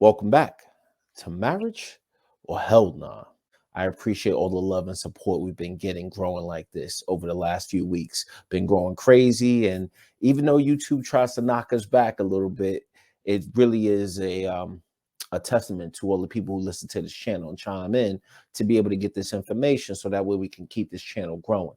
Welcome back to Marriage or Hell Nah. I appreciate all the love and support we've been getting growing like this over the last few weeks. Been growing crazy, and even though YouTube tries to knock us back a little bit, it really is a testament to all the people who listen to this channel and chime in to be able to get this information so that way we can keep this channel growing.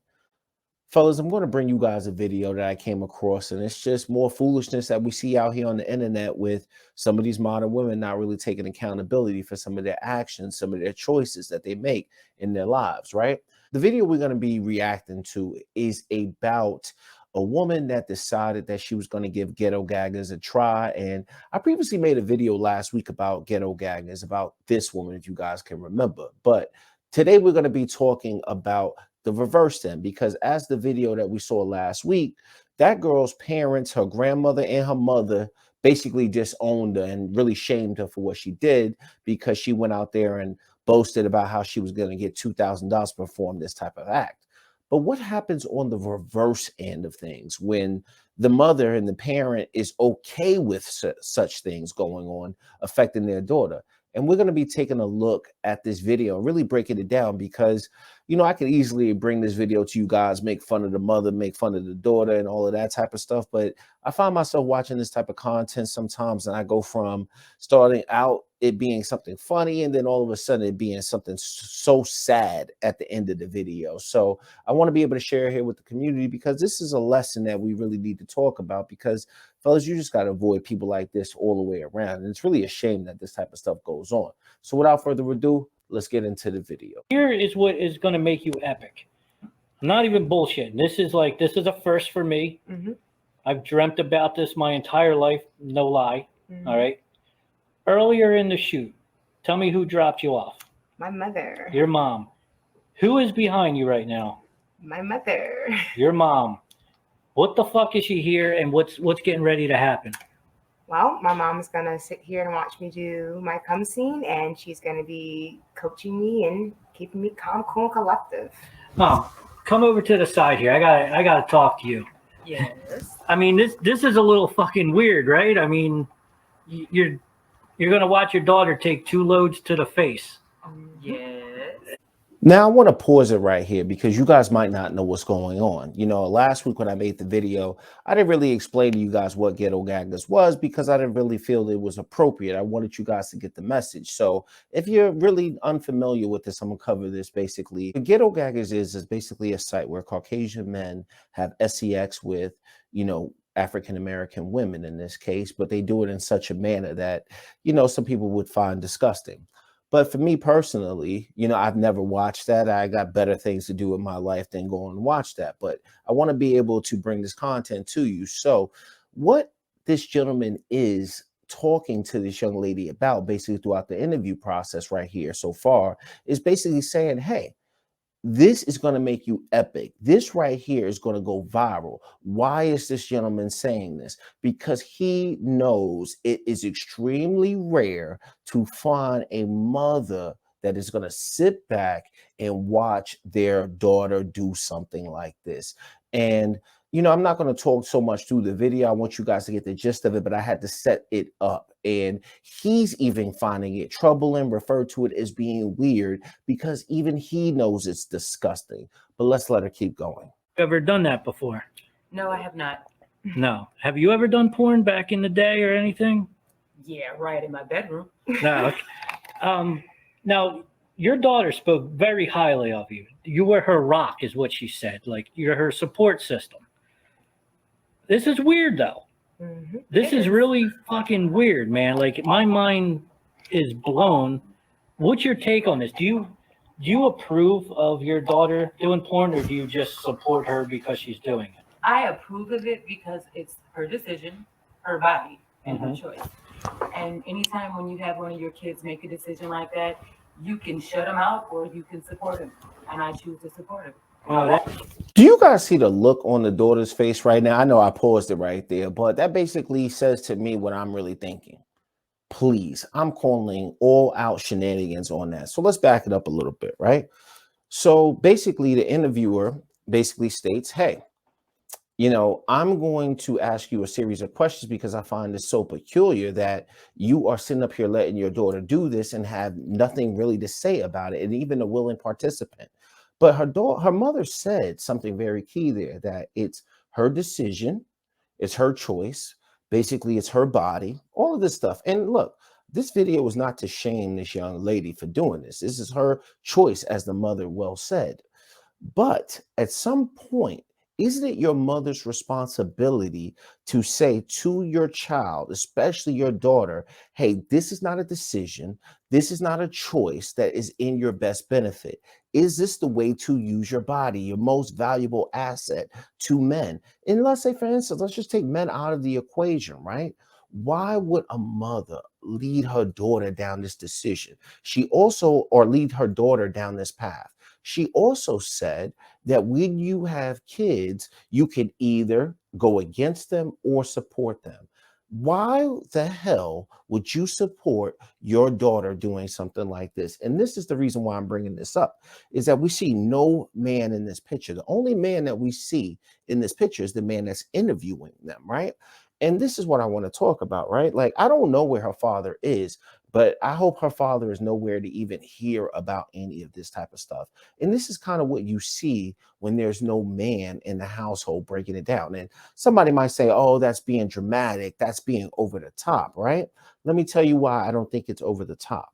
Fellas, I'm going to bring you guys a video that I came across, and it's just more foolishness that we see out here on the internet with some of these modern women not really taking accountability for some of their actions, some of their choices that they make in their lives, right? The video we're going to be reacting to is about a woman that decided that she was going to give Ghetto Gaggers a try. And I previously made a video last week about Ghetto Gaggers, about this woman, if you guys can remember. But today we're going to be talking about the reverse then, because as the video that we saw last week, that girl's parents, her grandmother and her mother, basically disowned her and really shamed her for what she did because she went out there and boasted about how she was going to get $2,000 to perform this type of act. But what happens on the reverse end of things when the mother and the parent is okay with such things going on affecting their daughter? And we're going to be taking a look at this video, really breaking it down because, you know, I could easily bring this video to you guys, make fun of the mother, make fun of the daughter and all of that type of stuff. But I find myself watching this type of content sometimes, and I go from starting out it being something funny and then all of a sudden it being something so sad at the end of the video. So I want to be able to share here with the community because this is a lesson that we really need to talk about because, fellas, you just got to avoid people like this all the way around. And it's really a shame that this type of stuff goes on. So without further ado, let's get into the video. Here is what is going to make you epic. I'm not even bullshitting. This is a first for me. I've dreamt about this my entire life. No lie. All right. Earlier in the shoot, tell me who dropped you off. My mother. Your mom. Who is behind you right now? My mother. Your mom. What the fuck is she here and what's getting ready to happen? Well, my mom's going to sit here and watch me do my come scene, and she's going to be coaching me and keeping me calm, cool, and collective. Mom, come over to the side here. I gotta talk to you. Yes. I mean, this is a little fucking weird, right? I mean, you're going to watch your daughter take 2 loads to the face. Yes. Now, I want to pause it right here because you guys might not know what's going on. You know, last week when I made the video, I didn't really explain to you guys what Ghetto Gaggers was because I didn't really feel it was appropriate. I wanted you guys to get the message. So if you're really unfamiliar with this, I'm going to cover this basically. The Ghetto Gaggers is basically a site where Caucasian men have sex with, you know, African-American women in this case, but they do it in such a manner that, you know, some people would find disgusting. But for me personally, you know, I've never watched that. I got better things to do in my life than go and watch that. But I want to be able to bring this content to you. So what this gentleman is talking to this young lady about basically throughout the interview process right here so far is basically saying, hey, this is going to make you epic. This right here is going to go viral. Why is this gentleman saying this? Because he knows it is extremely rare to find a mother that is going to sit back and watch their daughter do something like this. And you know, I'm not going to talk so much through the video. I want you guys to get the gist of it, but I had to set it up. And he's even finding it troubling, referred to it as being weird because even he knows it's disgusting. But let's let her keep going. Ever done that before? No, I have not. No. Have you ever done porn back in the day or anything? Yeah, right in my bedroom. No. Okay. Now, your daughter spoke very highly of you. You were her rock, is what she said. Like, you're her support system. This is weird, though. This is really fucking weird, man. Like, my mind is blown. What's your take on this? Do you approve of your daughter doing porn, or do you just support her because she's doing it? I approve of it because it's her decision, her body, and her choice. And anytime when you have one of your kids make a decision like that, you can shut them out or you can support them. And I choose to support them. Do you guys see the look on the daughter's face right now? I know I paused it right there, but that basically says to me what I'm really thinking. Please, I'm calling all out shenanigans on that. So let's back it up a little bit, right? So basically the interviewer basically states, hey, I'm going to ask you a series of questions because I find this so peculiar that you are sitting up here letting your daughter do this and have nothing really to say about it, and even a willing participant. But her mother said something very key there, that it's her decision, it's her choice. Basically, it's her body, all of this stuff. And look, this video is not to shame this young lady for doing this. This is her choice, as the mother well said. But at some point, isn't it your mother's responsibility to say to your child, especially your daughter, hey, this is not a decision. This is not a choice that is in your best benefit. Is this the way to use your body, your most valuable asset to men? And let's say, for instance, let's just take men out of the equation, right? Why would a mother lead her daughter down this decision? Or lead her daughter down this path. She also said that when you have kids, you can either go against them or support them. Why the hell would you support your daughter doing something like this? And this is the reason why I'm bringing this up, is that we see no man in this picture. The only man that we see in this picture is the man that's interviewing them, right? And this is what I want to talk about, right? Like, I don't know where her father is, but I hope her father is nowhere to even hear about any of this type of stuff. And this is kind of what you see when there's no man in the household breaking it down. And somebody might say, oh, that's being dramatic. That's being over the top, right? Let me tell you why I don't think it's over the top.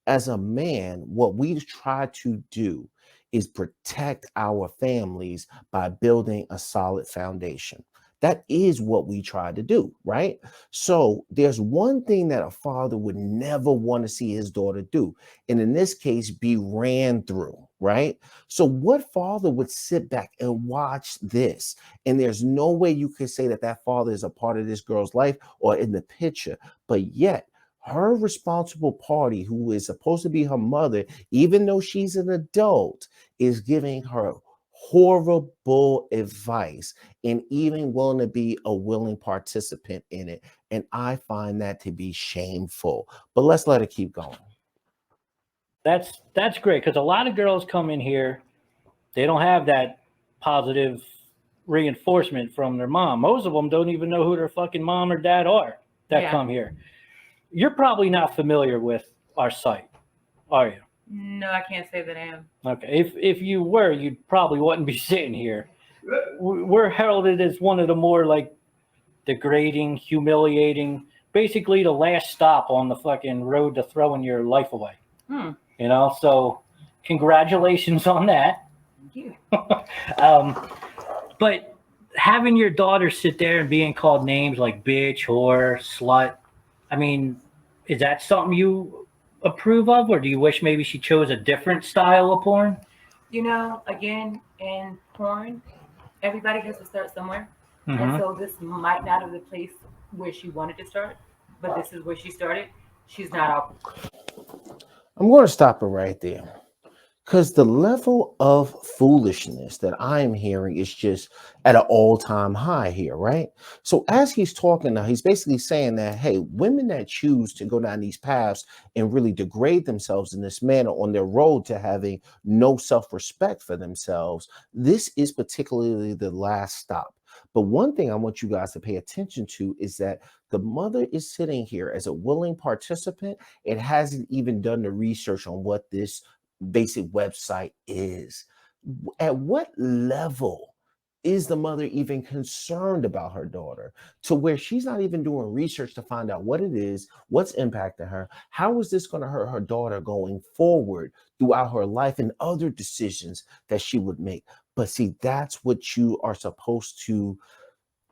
As a man, what we try to do is protect our families by building a solid foundation. That is what we try to do, right? So there's one thing that a father would never want to see his daughter do, and in this case, be ran through, right? So what father would sit back and watch this? And there's no way you could say that that father is a part of this girl's life or in the picture, but yet her responsible party, who is supposed to be her mother, even though she's an adult, is giving her horrible advice and even willing to be a willing participant in it. And I find that to be shameful. But let's let it keep going. That's great, because a lot of girls come in here, they don't have that positive reinforcement from their mom. Most of them don't even know who their fucking mom or dad are that come here. You're probably not familiar with our site, are you? No, I can't say that I am. Okay, if you were, you probably wouldn't be sitting here. We're heralded as one of the more like degrading, humiliating, basically the last stop on the fucking road to throwing your life away. So congratulations on that. Thank you. But having your daughter sit there and being called names like bitch, whore, slut, I mean, is that something you approve of, or do you wish maybe she chose a different style of porn? Again, in porn, everybody has to start somewhere. Mm-hmm. And so this might not have the place where she wanted to start, but this is where she started. She's not out. I'm going to stop it right there, because the level of foolishness that I'm hearing is just at an all-time high here, right? So as he's talking now, he's basically saying that, hey, women that choose to go down these paths and really degrade themselves in this manner on their road to having no self-respect for themselves, this is particularly the last stop. But one thing I want you guys to pay attention to is that the mother is sitting here as a willing participant. It hasn't even done the research on what this basic website is. At what level is the mother even concerned about her daughter, to where she's not even doing research to find out what it is, what's impacting her, how is this going to hurt her daughter going forward throughout her life and other decisions that she would make? But see, that's what you are supposed to,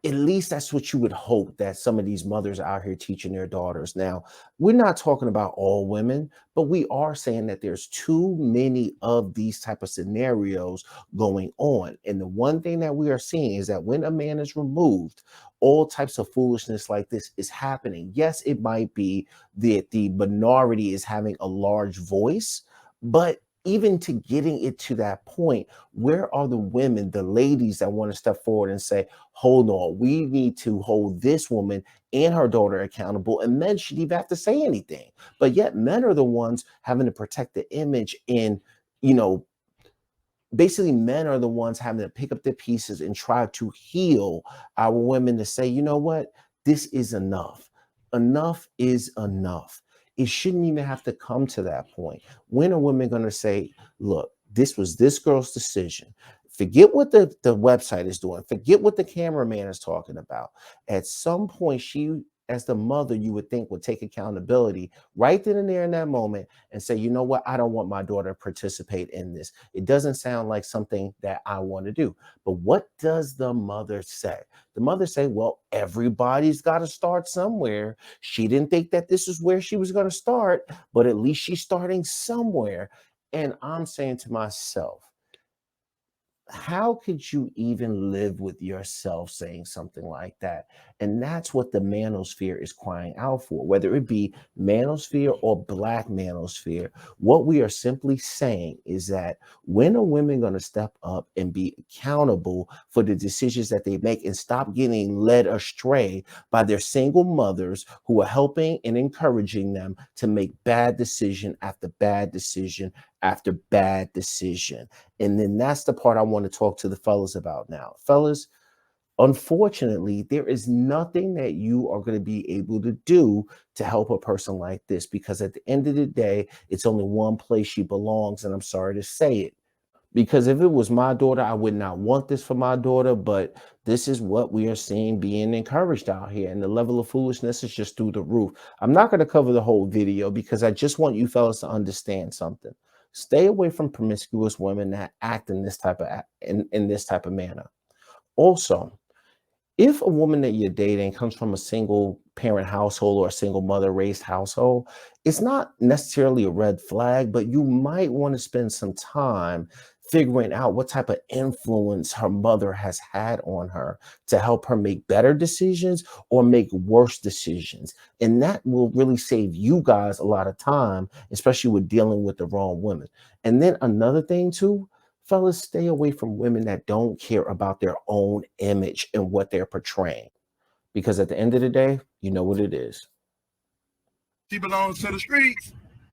at least that's what you would hope that some of these mothers out here teaching their daughters. Now, we're not talking about all women, but we are saying that there's too many of these type of scenarios going on. And the one thing that we are seeing is that when a man is removed, all types of foolishness like this is happening. Yes, it might be that the minority is having a large voice, but even to getting it to that point, where are the women, the ladies that want to step forward and say, hold on, we need to hold this woman and her daughter accountable, and men shouldn't even have to say anything. But yet men are the ones having to protect the image and, basically men are the ones having to pick up their pieces and try to heal our women to say, you know what, this is enough. Enough is enough. It shouldn't even have to come to that point. When are women going to say, look, this was this girl's decision? Forget what the website is doing. Forget what the cameraman is talking about. At some point, she, as the mother, you would think would take accountability right then and there in that moment and say, you know what, I don't want my daughter to participate in this. It doesn't sound like something that I want to do. But what does the mother say? The mother say, well, everybody's got to start somewhere. She didn't think that this is where she was going to start, but at least she's starting somewhere. And I'm saying to myself, how could you even live with yourself saying something like that? And that's what the manosphere is crying out for, whether it be manosphere or black manosphere. What we are simply saying is that when are women going to step up and be accountable for the decisions that they make and stop getting led astray by their single mothers who are helping and encouraging them to make bad decision after bad decision after bad decision? And then that's the part I want to talk to the fellas about now. Fellas, unfortunately, there is nothing that you are going to be able to do to help a person like this, because at the end of the day, it's only one place she belongs. And I'm sorry to say it, because if it was my daughter, I would not want this for my daughter, but this is what we are seeing being encouraged out here. And the level of foolishness is just through the roof. I'm not going to cover the whole video because I just want you fellas to understand something. Stay away from promiscuous women that act in this type of in this type of manner. Also, if a woman that you're dating comes from a single parent household or a single mother raised household, it's not necessarily a red flag, but you might want to spend some time figuring out what type of influence her mother has had on her to help her make better decisions or make worse decisions. And that will really save you guys a lot of time, especially with dealing with the wrong women. And then another thing too, fellas, stay away from women that don't care about their own image and what they're portraying. Because at the end of the day, you know what it is. She belongs to the streets.